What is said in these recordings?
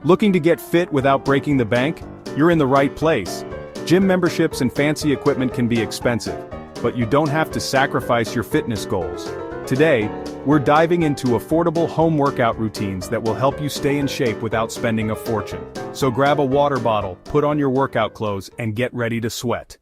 Looking to get fit without breaking the bank? You're in the right place. Gym memberships and fancy equipment can be expensive, but you don't have to sacrifice your fitness goals. Today, we're diving into affordable home workout routines that will help you stay in shape without spending a fortune. So grab a water bottle, put on your workout clothes, and get ready to sweat.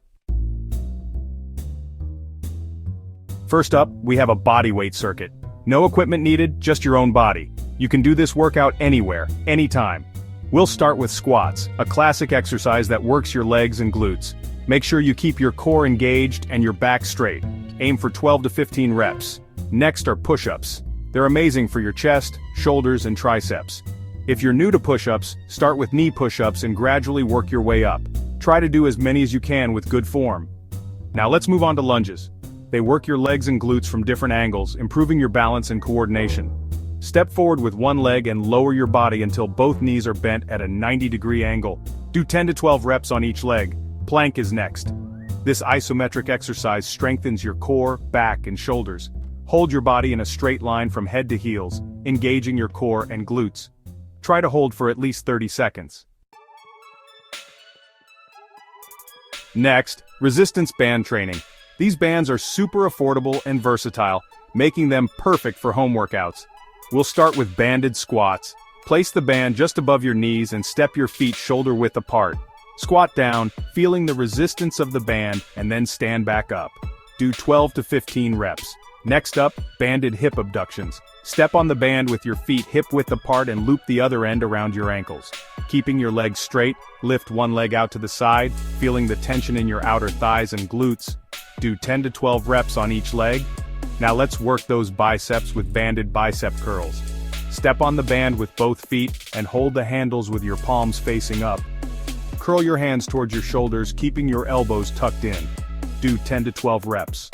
First up, we have a bodyweight circuit. No equipment needed, just your own body. You can do this workout anywhere, anytime. We'll start with squats, a classic exercise that works your legs and glutes. Make sure you keep your core engaged and your back straight. Aim for 12 to 15 reps. Next are push-ups. They're amazing for your chest, shoulders, and triceps. If you're new to push-ups, start with knee push-ups and gradually work your way up. Try to do as many as you can with good form. Now let's move on to lunges. They work your legs and glutes from different angles, improving your balance and coordination. Step forward with one leg and lower your body until both knees are bent at a 90-degree angle. Do 10 to 12 reps on each leg. Plank is next. This isometric exercise strengthens your core, back, and shoulders. Hold your body in a straight line from head to heels, engaging your core and glutes. Try to hold for at least 30 seconds. Next, resistance band training. These bands are super affordable and versatile, making them perfect for home workouts. We'll start with banded squats. Place the band just above your knees and step your feet shoulder width apart. Squat down, feeling the resistance of the band, and then stand back up. Do 12 to 15 reps. Next up, banded hip abductions. Step on the band with your feet hip width apart and loop the other end around your ankles. Keeping your legs straight, lift one leg out to the side, feeling the tension in your outer thighs and glutes. Do 10 to 12 reps on each leg. Now let's work those biceps with banded bicep curls. Step on the band with both feet and hold the handles with your palms facing up. Curl your hands towards your shoulders, keeping your elbows tucked in. Do 10 to 12 reps.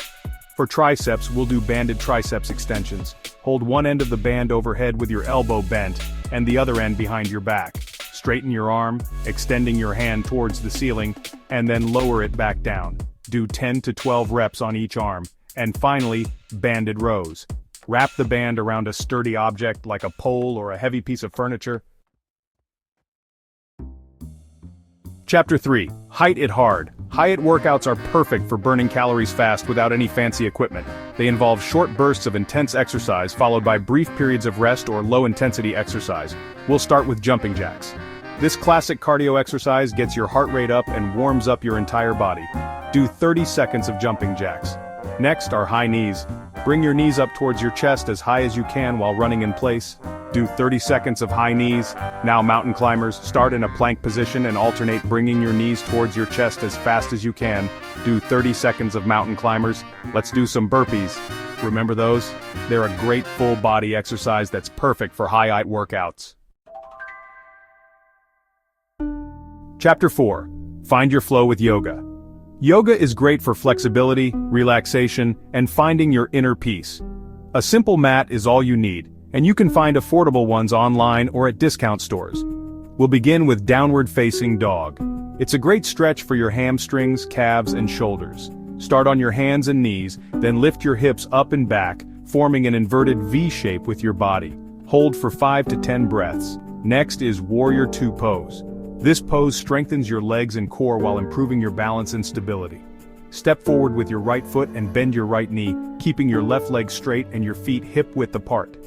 For triceps, we'll do banded triceps extensions. Hold one end of the band overhead with your elbow bent, and the other end behind your back. Straighten your arm, extending your hand towards the ceiling, and then lower it back down. Do 10 to 12 reps on each arm. And finally, banded rows. Wrap the band around a sturdy object like a pole or a heavy piece of furniture. Chapter 3. HIIT It Hard. HIIT workouts are perfect for burning calories fast without any fancy equipment. They involve short bursts of intense exercise followed by brief periods of rest or low-intensity exercise. We'll start with jumping jacks. This classic cardio exercise gets your heart rate up and warms up your entire body. Do 30 seconds of jumping jacks. Next are high knees. Bring your knees up towards your chest as high as you can while running in place. Do 30 seconds of high knees. Now mountain climbers, start in a plank position and alternate bringing your knees towards your chest as fast as you can. Do 30 seconds of mountain climbers. Let's do some burpees. Remember those? They're a great full body exercise that's perfect for high HIIT workouts. Chapter 4. Find your flow with yoga. Yoga is great for flexibility, relaxation, and finding your inner peace. A simple mat is all you need, and you can find affordable ones online or at discount stores. We'll begin with downward facing dog. It's a great stretch for your hamstrings, calves, and shoulders. Start on your hands and knees, then lift your hips up and back, forming an inverted V shape with your body. Hold for 5 to 10 breaths. Next is Warrior 2 pose. This pose strengthens your legs and core while improving your balance and stability. Step forward with your right foot and bend your right knee, keeping your left leg straight and your feet hip width apart.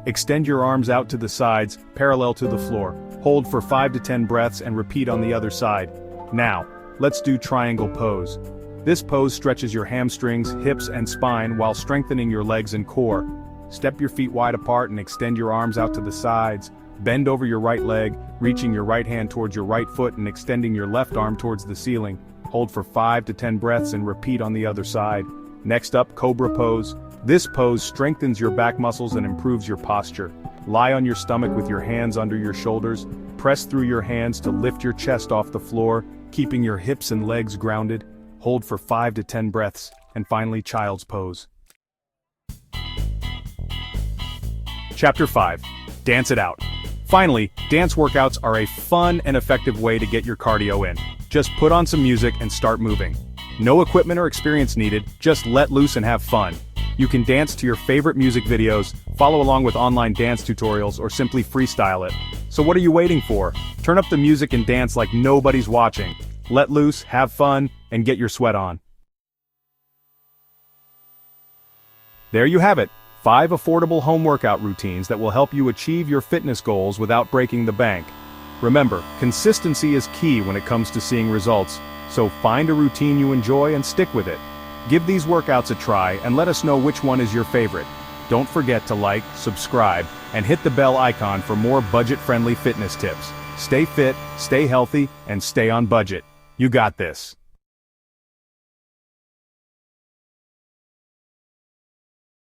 Extend your arms out to the sides, parallel to the floor. Hold for 5 to 10 breaths and repeat on the other side. Now, let's do triangle pose. This pose stretches your hamstrings, hips, and spine while strengthening your legs and core. Step your feet wide apart and extend your arms out to the sides. Bend over your right leg, reaching your right hand towards your right foot and extending your left arm towards the ceiling. Hold for 5 to 10 breaths and repeat on the other side. Next up, Cobra pose. This pose strengthens your back muscles and improves your posture. Lie on your stomach with your hands under your shoulders. Press through your hands to lift your chest off the floor, keeping your hips and legs grounded. Hold for 5 to 10 breaths. And finally, Child's pose. Chapter 5. Dance it out. Finally, dance workouts are a fun and effective way to get your cardio in. Just put on some music and start moving. No equipment or experience needed, just let loose and have fun. You can dance to your favorite music videos, follow along with online dance tutorials, or simply freestyle it. So what are you waiting for? Turn up the music and dance like nobody's watching. Let loose, have fun, and get your sweat on. There you have it, 5 affordable home workout routines that will help you achieve your fitness goals without breaking the bank. Remember, consistency is key when it comes to seeing results, so find a routine you enjoy and stick with it. Give these workouts a try and let us know which one is your favorite. Don't forget to like, subscribe, and hit the bell icon for more budget-friendly fitness tips. Stay fit, stay healthy, and stay on budget. You got this.